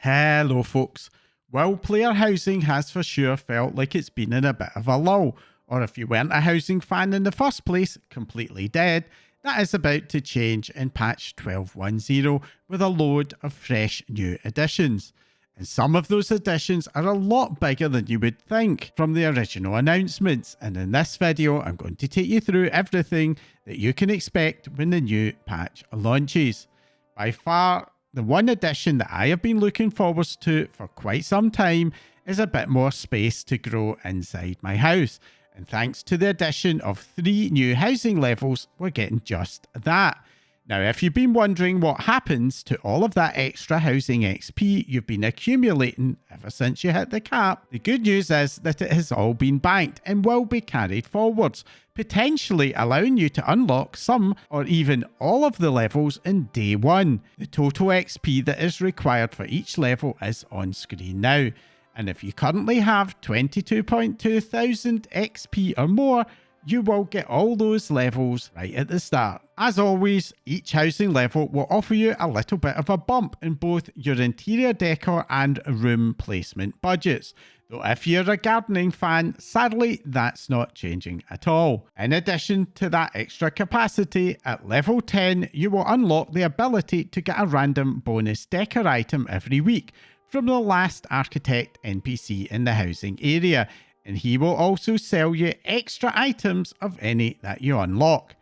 Hello folks. Well, player housing has for sure felt like it's been in a bit of a lull, or if you weren't a housing fan in the first place, completely dead. That is about to change in patch 12.10 with a load of fresh new additions. And some of those additions are a lot bigger than you would think from the original announcements, and in this video I'm going to take you through everything that you can expect when the new patch launches. By far, the one addition that I have been looking forward to for quite some time is a bit more space to grow inside my house. And thanks to the addition of 3 new housing levels, we're getting just that. Now, if you've been wondering what happens to all of that extra housing XP you've been accumulating ever since you hit the cap, the good news is that it has all been banked and will be carried forwards, potentially allowing you to unlock some or even all of the levels in day 1. The total XP that is required for each level is on screen now. And if you currently have 22.2 thousand XP or more, you will get all those levels right at the start. As always, each housing level will offer you a little bit of a bump in both your interior decor and room placement budgets. Though if you're a gardening fan, sadly that's not changing at all. In addition to that extra capacity, at level 10 you will unlock the ability to get a random bonus decor item every week from the last architect NPC in the housing area, and he will also sell you extra items of any that you unlock.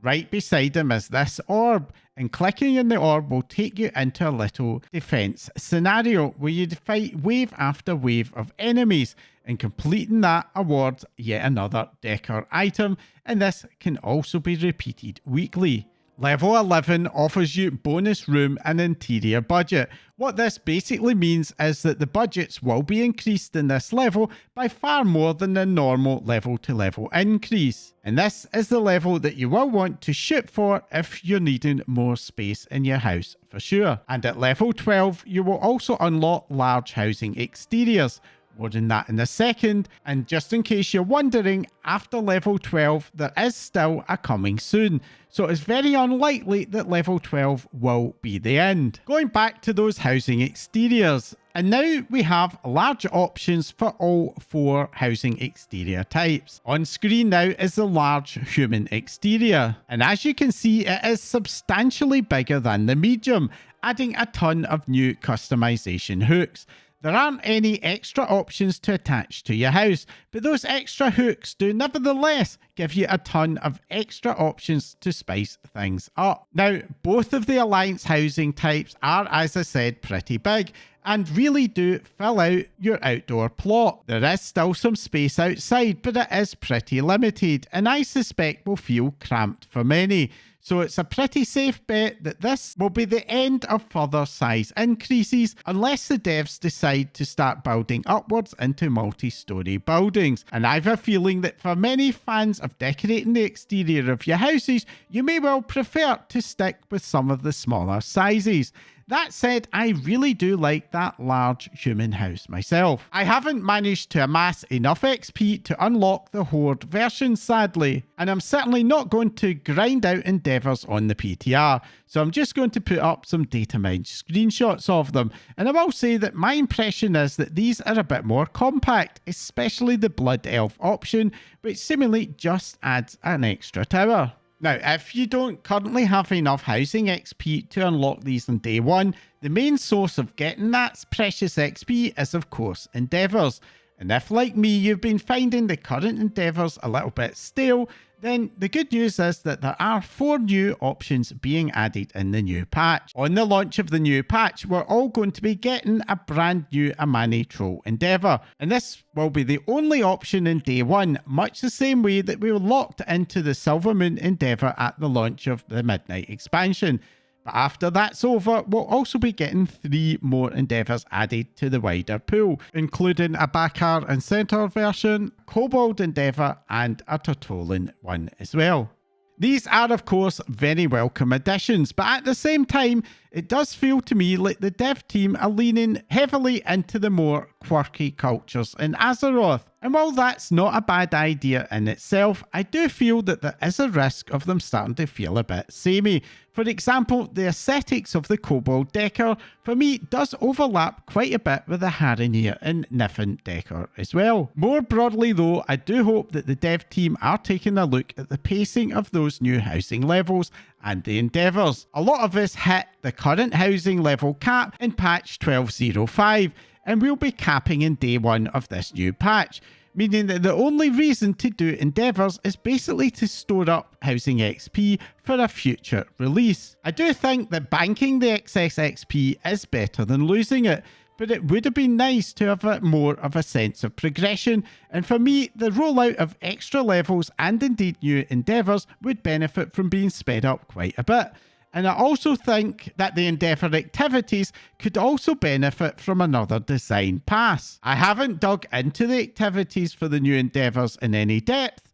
Right beside him is this orb, and clicking in the orb will take you into a little defense scenario where you fight wave after wave of enemies, and completing that awards yet another decor item, and this can also be repeated weekly. Level 11 offers you bonus room and interior budget. What this basically means is that the budgets will be increased in this level by far more than the normal level to level increase. And this is the level that you will want to shoot for if you're needing more space in your house for sure. And at level 12 you will also unlock large housing exteriors. More than that in a second, and just in case you're wondering, after level 12 there is still a coming soon, so it's very unlikely that level 12 will be the end. Going back to those housing exteriors, and now we have large options for all 4 housing exterior types. On screen now is the large human exterior, and as you can see it is substantially bigger than the medium, adding a ton of new customization hooks. There aren't any extra options to attach to your house, but those extra hooks do nevertheless give you a ton of extra options to spice things up. Now, both of the Alliance housing types are, as I said, pretty big and really do fill out your outdoor plot. There is still some space outside, but it is pretty limited, and I suspect will feel cramped for many. So it's a pretty safe bet that this will be the end of further size increases unless the devs decide to start building upwards into multi-storey buildings. And I have a feeling that for many fans of decorating the exterior of your houses, you may well prefer to stick with some of the smaller sizes. That said, I really do like that large human house myself. I haven't managed to amass enough XP to unlock the Horde version, sadly, and I'm certainly not going to grind out Endeavours on the PTR, so I'm just going to put up some data mined screenshots of them, and I will say that my impression is that these are a bit more compact, especially the Blood Elf option, which seemingly just adds an extra tower. Now, if you don't currently have enough housing XP to unlock these on day 1, the main source of getting that precious XP is of course Endeavours. And if, like me, you've been finding the current Endeavours a little bit stale, then the good news is that there are 4 new options being added in the new patch. On the launch of the new patch, we're all going to be getting a brand new Amani Troll Endeavour, and this will be the only option in day 1, much the same way that we were locked into the Silver Moon Endeavour at the launch of the Midnight expansion. But after that's over, we'll also be getting 3 more Endeavours added to the wider pool, including a Bakar and Centaur version, Kobold Endeavour, and a Tortolan one as well. These are of course very welcome additions, but at the same time, it does feel to me like the dev team are leaning heavily into the more quirky cultures in Azeroth. And while that's not a bad idea in itself, I do feel that there is a risk of them starting to feel a bit samey. For example, the aesthetics of the Kobold Décor for me does overlap quite a bit with the Haranir and Niffen Décor as well. More broadly though, I do hope that the dev team are taking a look at the pacing of those new housing levels and the Endeavours. A lot of us hit the current housing level cap in patch 12.05, and we'll be capping in day 1 of this new patch, meaning that the only reason to do Endeavours is basically to store up housing XP for a future release. I do think that banking the excess XP is better than losing it, but it would have been nice to have more of a sense of progression, and for me, the rollout of extra levels and indeed new Endeavours would benefit from being sped up quite a bit. And I also think that the Endeavour activities could also benefit from another design pass. I haven't dug into the activities for the new Endeavours in any depth,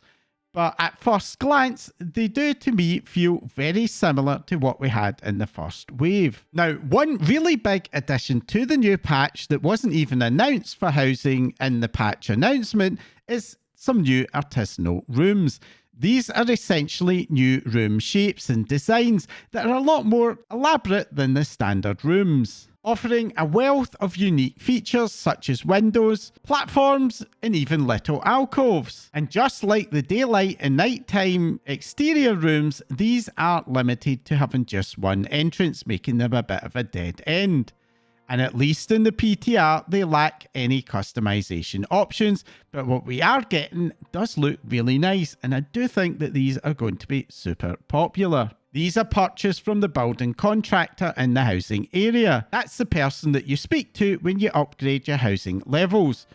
but at first glance, they do to me feel very similar to what we had in the first wave. Now, one really big addition to the new patch that wasn't even announced for housing in the patch announcement is some new artisanal rooms. These are essentially new room shapes and designs that are a lot more elaborate than the standard rooms, offering a wealth of unique features such as windows, platforms, and even little alcoves. And just like the daylight and nighttime exterior rooms, these are limited to having just one entrance, making them a bit of a dead end. And at least in the PTR, they lack any customization options, but what we are getting does look really nice, and I do think that these are going to be super popular. These are purchased from the building contractor in the housing area. That's the person that you speak to when you upgrade your housing levels,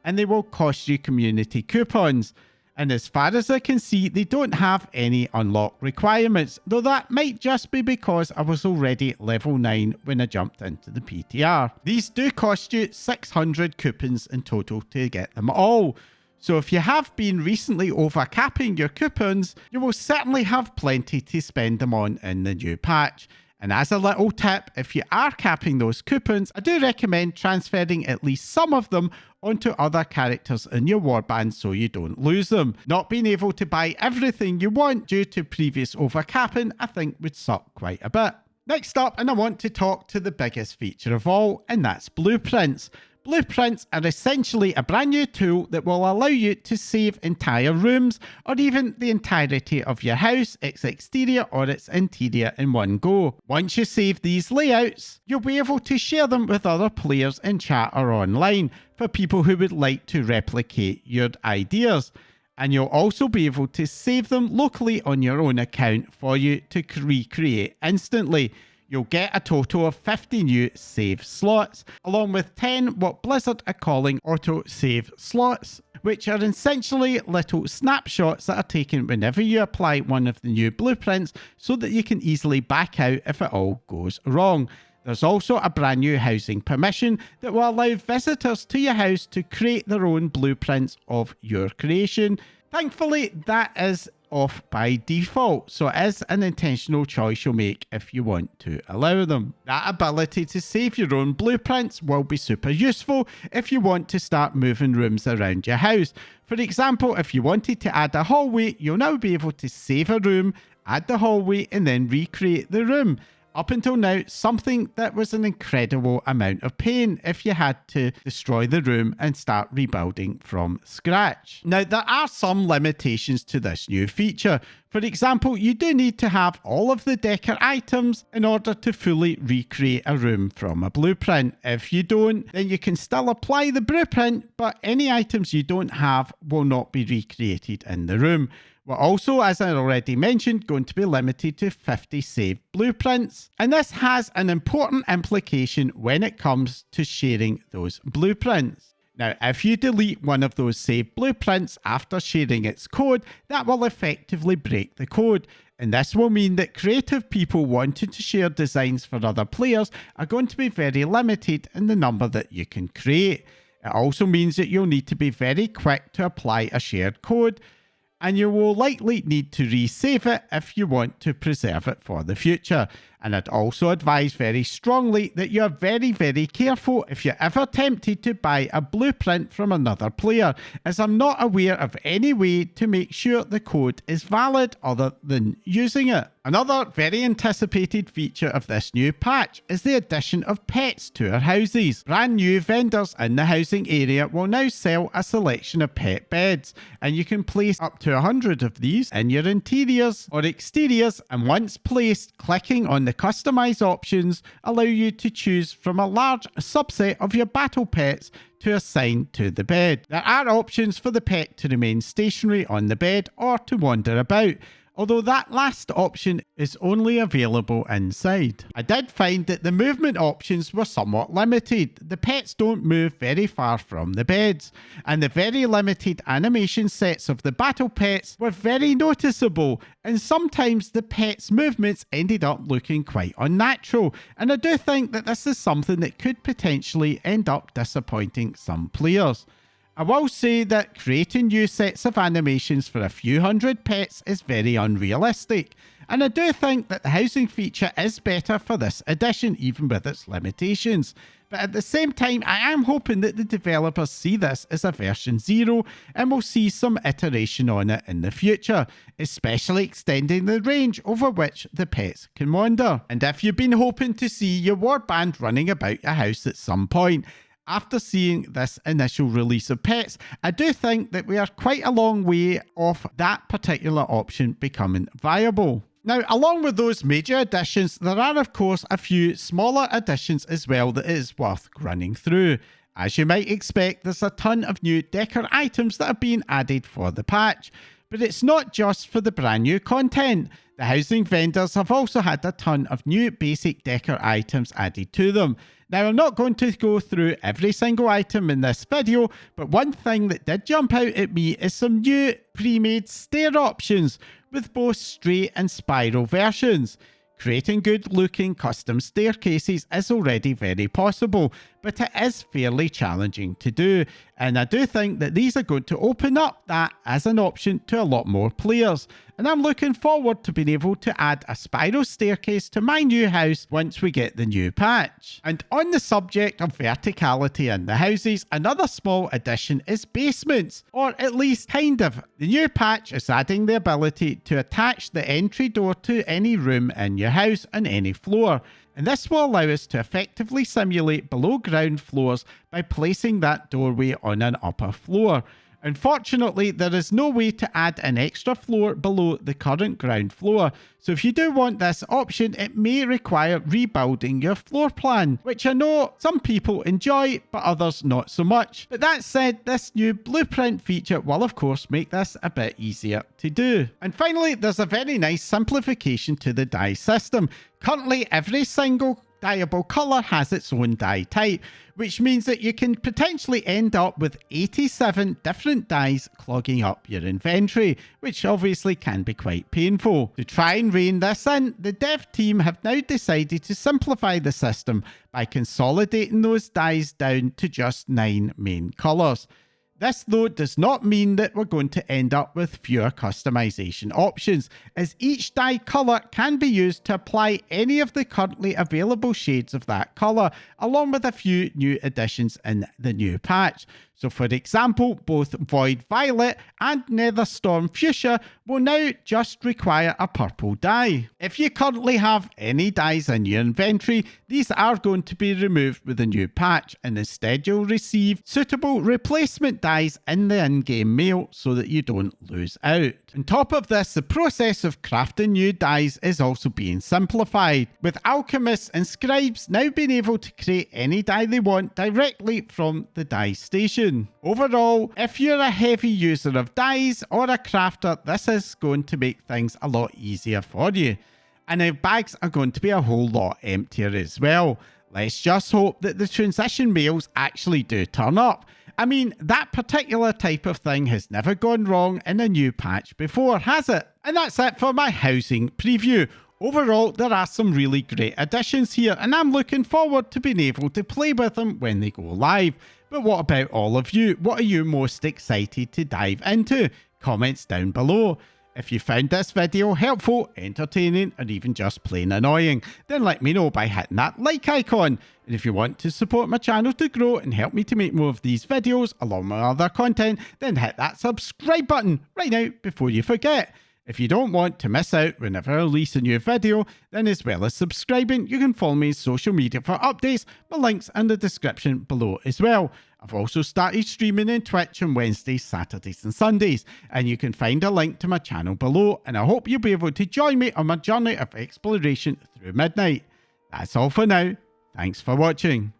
and they will cost you community coupons. And as far as I can see, they don't have any unlock requirements, though that might just be because I was already level 9 when I jumped into the PTR. These do cost you 600 coupons in total to get them all. So if you have been recently overcapping your coupons, you will certainly have plenty to spend them on in the new patch. And as a little tip, if you are capping those coupons, I do recommend transferring at least some of them onto other characters in your warband so you don't lose them. Not being able to buy everything you want due to previous overcapping, I think would suck quite a bit. Next up, and I want to talk to the biggest feature of all, and that's blueprints. Blueprints are essentially a brand new tool that will allow you to save entire rooms or even the entirety of your house, its exterior or its interior in one go. Once you save these layouts, you'll be able to share them with other players in chat or online for people who would like to replicate your ideas. And you'll also be able to save them locally on your own account for you to recreate instantly. You'll get a total of 50 new save slots, along with 10 what Blizzard are calling auto-save slots, which are essentially little snapshots that are taken whenever you apply one of the new blueprints so that you can easily back out if it all goes wrong. There's also a brand new housing permission that will allow visitors to your house to create their own blueprints of your creation. Thankfully, that is off by default, so it is an intentional choice you'll make if you want to allow them. That ability to save your own blueprints will be super useful if you want to start moving rooms around your house. For example, if you wanted to add a hallway, you'll now be able to save a room, add the hallway, and then recreate the room. Up until now, something that was an incredible amount of pain if you had to destroy the room and start rebuilding from scratch. Now, there are some limitations to this new feature. For example, you do need to have all of the Décor items in order to fully recreate a room from a blueprint. If you don't, then you can still apply the blueprint, but any items you don't have will not be recreated in the room. We're also, as I already mentioned, going to be limited to 50 saved blueprints. And this has an important implication when it comes to sharing those blueprints. Now, if you delete one of those saved blueprints after sharing its code, that will effectively break the code. And this will mean that creative people wanting to share designs for other players are going to be very limited in the number that you can create. It also means that you'll need to be very quick to apply a shared code, and you will likely need to resave it if you want to preserve it for the future. And I'd also advise very strongly that you're very, very careful if you're ever tempted to buy a blueprint from another player, as I'm not aware of any way to make sure the code is valid other than using it. Another very anticipated feature of this new patch is the addition of pets to our houses. Brand new vendors in the housing area will now sell a selection of pet beds, and you can place up to 100 of these in your interiors or exteriors, and once placed, clicking on the customize options allow you to choose from a large subset of your battle pets to assign to the bed. There are options for the pet to remain stationary on the bed or to wander about, although that last option is only available inside. I did find that the movement options were somewhat limited. The pets don't move very far from the beds, and the very limited animation sets of the battle pets were very noticeable, and sometimes the pets' movements ended up looking quite unnatural, and I do think that this is something that could potentially end up disappointing some players. I will say that creating new sets of animations for a few hundred pets is very unrealistic, and I do think that the housing feature is better for this edition, even with its limitations. But at the same time, I am hoping that the developers see this as a version 0 and will see some iteration on it in the future, especially extending the range over which the pets can wander. And if you've been hoping to see your warband running about your house at some point, after seeing this initial release of pets, I do think that we are quite a long way off that particular option becoming viable. Now, along with those major additions, there are of course a few smaller additions as well that is worth running through. As you might expect, there's a ton of new Décor items that are being added for the patch, but it's not just for the brand new content. The housing vendors have also had a ton of new basic Décor items added to them. Now, I'm not going to go through every single item in this video, but one thing that did jump out at me is some new pre-made stair options with both straight and spiral versions. Creating good-looking custom staircases is already very possible, but it is fairly challenging to do, and I do think that these are going to open up that as an option to a lot more players, and I'm looking forward to being able to add a spiral staircase to my new house once we get the new patch. And on the subject of verticality in the houses, another small addition is basements, or at least kind of. The new patch is adding the ability to attach the entry door to any room in your house on any floor, and this will allow us to effectively simulate below ground floors by placing that doorway on an upper floor. Unfortunately, there is no way to add an extra floor below the current ground floor, so if you do want this option, it may require rebuilding your floor plan, which I know some people enjoy, but others not so much. But that said, this new blueprint feature will of course make this a bit easier to do. And finally, there's a very nice simplification to the dye system. Currently, every single dyeable colour has its own dye type, which means that you can potentially end up with 87 different dyes clogging up your inventory, which obviously can be quite painful. To try and rein this in, the dev team have now decided to simplify the system by consolidating those dyes down to just 9 main colours. This though does not mean that we're going to end up with fewer customization options, as each dye colour can be used to apply any of the currently available shades of that colour, along with a few new additions in the new patch. So for example, both Void Violet and Netherstorm Fuchsia will now just require a purple dye. If you currently have any dyes in your inventory, these are going to be removed with the new patch, and instead you'll receive suitable replacement dyes in the in-game mail so that you don't lose out. On top of this, the process of crafting new dyes is also being simplified, with alchemists and scribes now being able to create any dye they want directly from the dye station. Overall, if you're a heavy user of dyes or a crafter, this is going to make things a lot easier for you. And now bags are going to be a whole lot emptier as well. Let's just hope that the transition mails actually do turn up. I mean, that particular type of thing has never gone wrong in a new patch before, has it? And that's it for my housing preview. Overall, there are some really great additions here, and I'm looking forward to being able to play with them when they go live. But what about all of you? What are you most excited to dive into? Comments down below. If you found this video helpful, entertaining, or even just plain annoying, then let me know by hitting that like icon. And if you want to support my channel to grow and help me to make more of these videos along with other content, then hit that subscribe button right now before you forget. If you don't want to miss out whenever I release a new video, then as well as subscribing, you can follow me on social media for updates. My links in the description below as well. I've also started streaming on Twitch on Wednesdays, Saturdays and Sundays, and you can find a link to my channel below, and I hope you'll be able to join me on my journey of exploration through midnight. That's all for now. Thanks for watching.